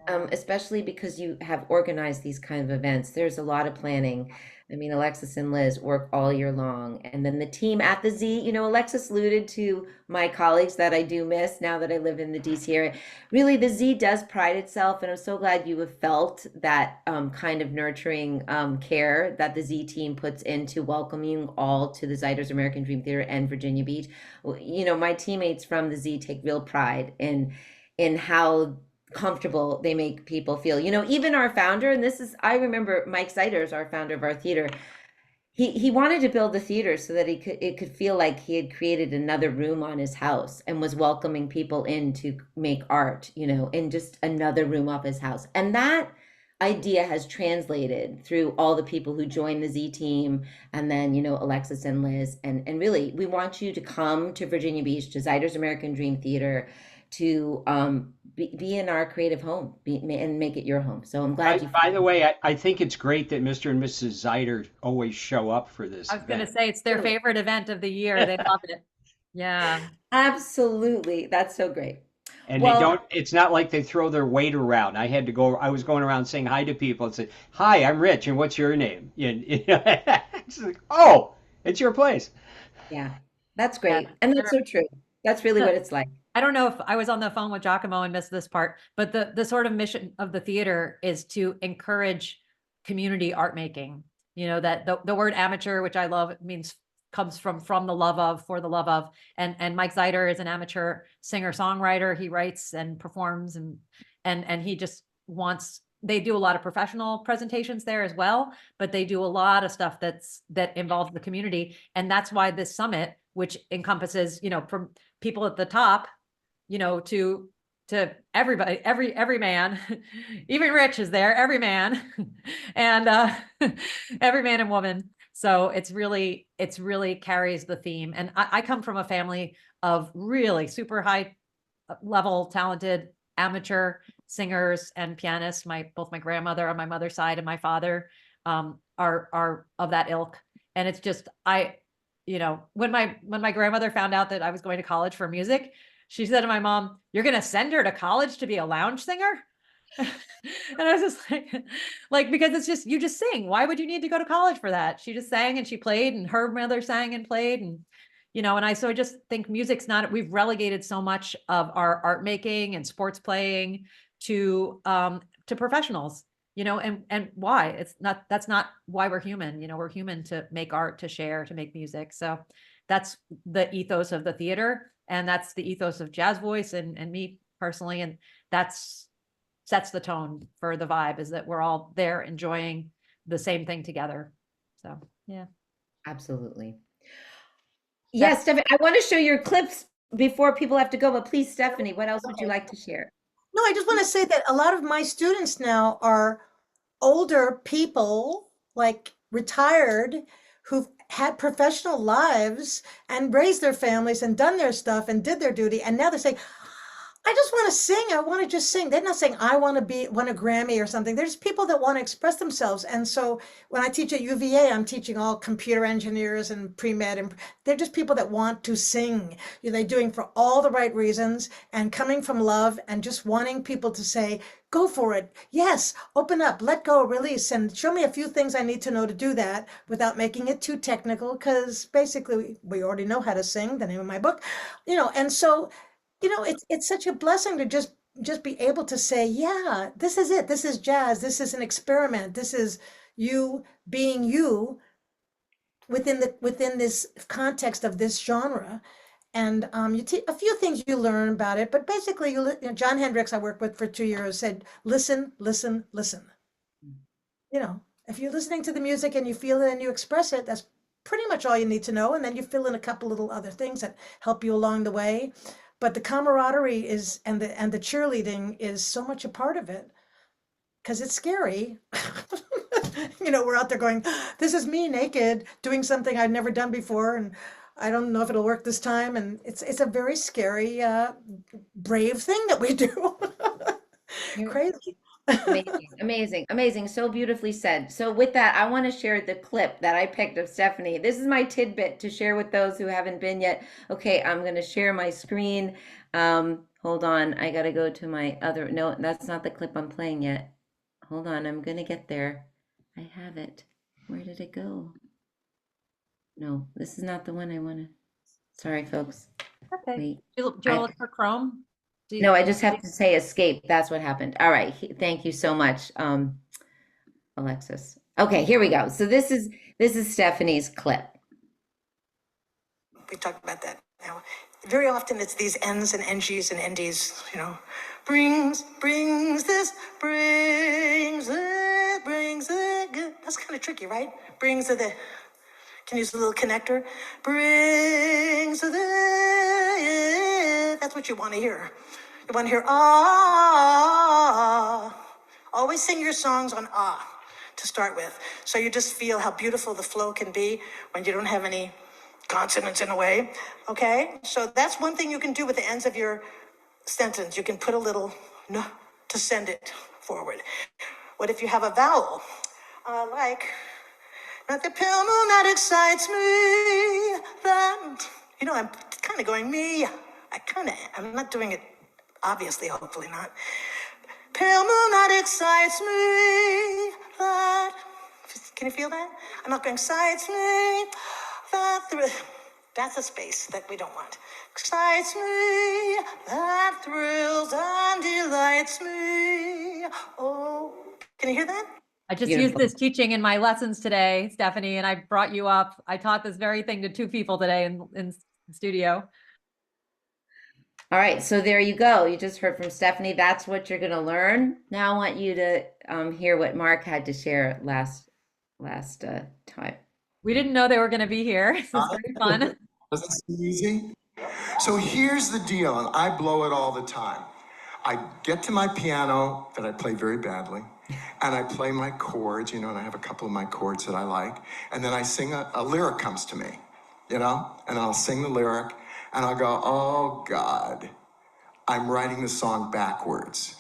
especially because you have organized these kind of events. There's a lot of planning. I mean, Alexis and Liz work all year long. And then the team at the Z, Alexis alluded to my colleagues that I do miss now that I live in the DC area. Really, the Z does pride itself, and I'm so glad you have felt that kind of nurturing care that the Z team puts into welcoming all to the Ziders American Dream Theater and Virginia Beach. My teammates from the Z take real pride in how comfortable they make people feel. Even our founder, and I remember Mike Zeiders, our founder of our theater, he wanted to build the theater so that it could feel like he had created another room on his house and was welcoming people in to make art, in just another room off his house. And that idea has translated through all the people who joined the Z team, and then Alexis and Liz, and really we want you to come to Virginia Beach, to Ziders American Dream Theater, to be in our creative home, and make it your home. So I'm glad you. By the way, I think it's great that Mr. and Mrs. Zeider always show up for this I was going to event. say it's their favorite event of the year. They love it. Yeah. Absolutely, that's so great. And Well, it's not like they throw their weight around. I was going around saying hi to people and say, "Hi, I'm Rich, and what's your name?" And, it's like, "Oh, it's your place." yeah, that's great, Yeah. and that's so true. That's really what it's like. I don't know if I was on the phone with Giacomo and missed this part, but the sort of mission of the theater is to encourage community art making. That the word amateur, which I love, comes from the love of, for the love of. And Mike Zeider is an amateur singer-songwriter. He writes and performs, and he just wants, they do a lot of professional presentations there as well, but they do a lot of stuff that involves the community. And that's why this summit, which encompasses, from people at the top, to everybody, every man, even Rich is there, every man, and every man and woman. So it's really carries the theme. And I come from a family of really super high level, talented amateur singers and pianists. Both my grandmother on my mother's side and my father are of that ilk. And it's just, when my grandmother found out that I was going to college for music, she said to my mom, "You're going to send her to college to be a lounge singer?" And I was just like, because it's just, you just sing. Why would you need to go to college for that? She just sang and she played, and her mother sang and played. And, so I just think music's not, we've relegated so much of our art making and sports playing to professionals, and why that's not why we're human. We're human to make art, to share, to make music. So that's the ethos of the theater. And that's the ethos of Jazz Voice and me personally. And sets the tone for the vibe, is that we're all there enjoying the same thing together. So, yeah. Absolutely. Yes, Stephanie, I want to show your clips before people have to go, but please, Stephanie, what else would you like to share? No, I just want to say that a lot of my students now are older people, like retired, who've had professional lives and raised their families and done their stuff and did their duty. And now they're saying, I just want to sing. I want to just sing. They're not saying I want a Grammy or something. There's people that want to express themselves. And so when I teach at UVA, I'm teaching all computer engineers and pre-med, and they're just people that want to sing. They're doing for all the right reasons and coming from love and just wanting people to say, go for it. Yes, open up, let go, release, and show me a few things I need to know to do that without making it too technical, because basically we already know how to sing, the name of my book, and so it's such a blessing to just be able to say, yeah, this is it. This is jazz. This is an experiment. This is you being you within this context of this genre. And a few things you learn about it, but basically, John Hendricks, I worked with for 2 years, said, listen, listen, listen. If you're listening to the music and you feel it and you express it, that's pretty much all you need to know. And then you fill in a couple little other things that help you along the way. But the camaraderie and the cheerleading is so much a part of it, because it's scary. We're out there going, this is me naked doing something I've never done before, and I don't know if it'll work this time. And it's a very scary, brave thing that we do. Crazy. Amazing. So beautifully said. So with that, I want to share the clip that I picked of Stephanie. This is my tidbit to share with those who haven't been yet. Okay, I'm going to share my screen. Hold on, I gotta go to my other, no, that's not the clip I'm playing yet. Hold on, I'm gonna get there. I have it. Where did it go? No, this is not the one I wanna. Sorry, folks. Okay. Wait. Do you want to look for Chrome? No, I just have to say escape. That's what happened. All right. Thank you so much, Alexis. Okay, here we go. So this is Stephanie's clip. We talked about that now. Very often it's these N's and NGs and NDs, you know, brings this, brings it. That's kind of tricky, right? Brings the, can use a little connector. Brings the, that's what you want to hear. You want to hear ah. Always sing your songs on ah to start with. So you just feel how beautiful the flow can be when you don't have any consonants in a way, okay? So that's one thing you can do with the ends of your sentence. You can put a little no to send it forward. What if you have a vowel? Like, not the pale moon that excites me, that, you know, I'm kind of going me. I'm not doing it, obviously, hopefully not. Pale moon that excites me, that, can you feel that? I'm not going excites me, that's a space that we don't want. Excites me, that thrills and delights me. Oh, can you hear that? I just Beautiful. used this teaching in my lessons today, Stephanie, and I brought you up. I taught this very thing to 2 people today in studio. All right, so there you go. You just heard from Stephanie. That's what you're going to learn. Now I want you to hear what Mark had to share last time. We didn't know they were going to be here. This is very fun. Doesn't seem easy. So here's the deal, and I blow it all the time. I get to my piano that I play very badly, and I play my chords, you know, and I have a couple of my chords that I like, and then I sing a lyric comes to me, you know, and I'll sing the lyric, and I'll go, oh God, I'm writing the song backwards.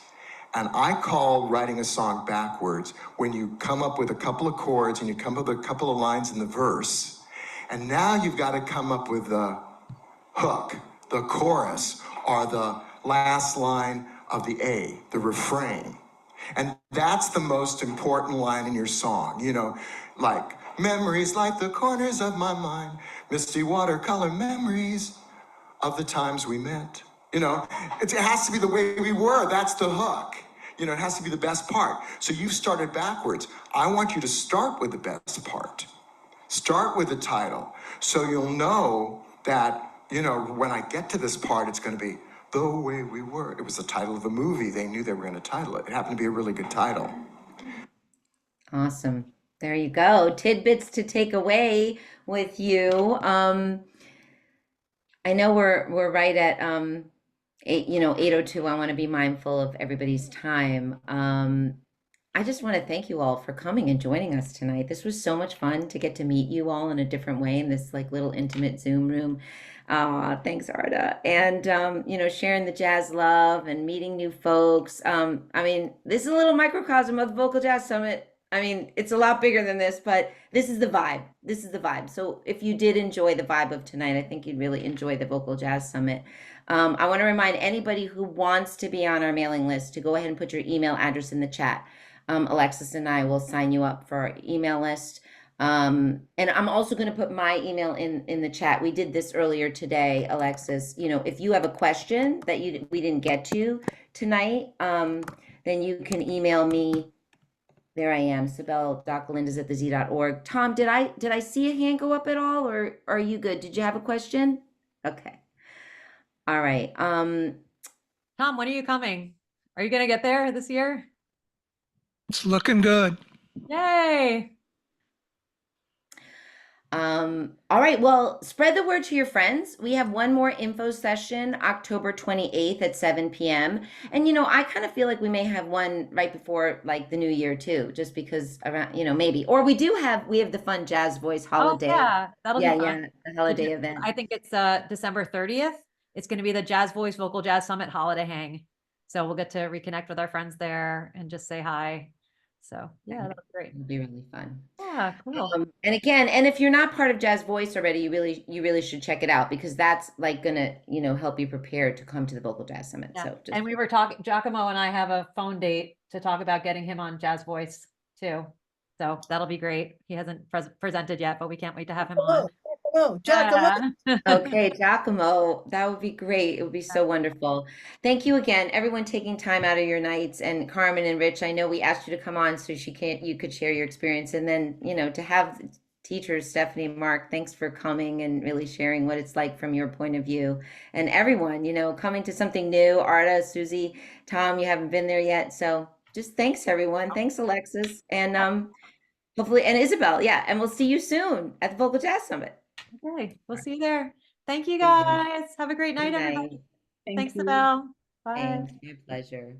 And I call writing a song backwards when you come up with a couple of chords and you come up with a couple of lines in the verse, and now you've got to come up with the hook, the chorus, or the last line of the A, the refrain. And that's the most important line in your song, you know, like, memories like the corners of my mind, misty watercolor memories of the times we met. You know, it has to be the way we were. That's the hook. You know, it has to be the best part. So you've started backwards. I want you to start with the best part. Start with the title. So you'll know that, you know, when I get to this part, it's going to be the way we were. It was the title of a movie. They knew they were going to title it. It happened to be a really good title. Awesome. There you go. Tidbits to take away with you. I know we're right at 8:02. I want to be mindful of everybody's time. I just want to thank you all for coming and joining us tonight. This was so much fun to get to meet you all in a different way in this like little intimate Zoom room. Thanks, Arda. And sharing the jazz love and meeting new folks. I mean, this is a little microcosm of the Vocal Jazz Summit. I mean, it's a lot bigger than this, but this is the vibe. This is the vibe. So if you did enjoy the vibe of tonight, I think you'd really enjoy the Vocal Jazz Summit. I want to remind anybody who wants to be on our mailing list to go ahead and put your email address in the chat. Alexis and I will sign you up for our email list. And I'm also going to put my email in the chat. We did this earlier today, Alexis. You know, if you have a question that we didn't get to tonight, then you can email me. There I am, Sibel.galindes@thez.org. Tom, did I see a hand go up at all, or are you good? Did you have a question? Okay. All right. Tom, when are you coming? Are you going to get there this year? It's looking good. Yay. All right, well, spread the word to your friends. We have one more info session, October 28th at 7 p.m. And, I kind of feel like we may have one right before like the new year too, just because around, maybe, or we have the fun Jazz Voice holiday. Oh, yeah, that'll be fun. Yeah, the holiday event. I think it's December 30th. It's going to be the Jazz Voice Vocal Jazz Summit holiday hang. So we'll get to reconnect with our friends there and just say hi. So yeah, that's great. It'll be really fun. Yeah, cool. And again, and if you're not part of Jazz Voice already, you really should check it out because that's like gonna, help you prepare to come to the Vocal Jazz Summit. Yeah. So just And we were talking, Giacomo and I have a phone date to talk about getting him on Jazz Voice too. So that'll be great. He hasn't presented yet, but we can't wait to have him on. Oh, Giacomo. Yeah. Okay, Giacomo, that would be great. It would be so wonderful. Thank you again, everyone taking time out of your nights. And Carmen and Rich, I know we asked you to come on so you could share your experience. And then, to have teachers, Stephanie, Mark, thanks for coming and really sharing what it's like from your point of view. And everyone, coming to something new. Arta, Susie, Tom, you haven't been there yet. So just thanks, everyone. Thanks, Alexis. And hopefully, and Isabel, yeah. And we'll see you soon at the Vocal Jazz Summit. Okay, we'll see you there. Thank you Good night. guys. Have a great night, Good everybody. night. Thanks, Abel. Bye. Thanks. My pleasure.